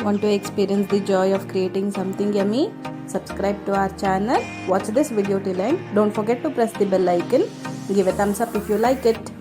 Want to experience the joy of creating something yummy? Subscribe to our channel. Watch this video till end. Don't forget to press the bell icon. Give a thumbs up if you like it.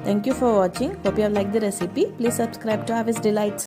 Thank you for watching. Hope you have liked the recipe. Please subscribe to Harvest Delights.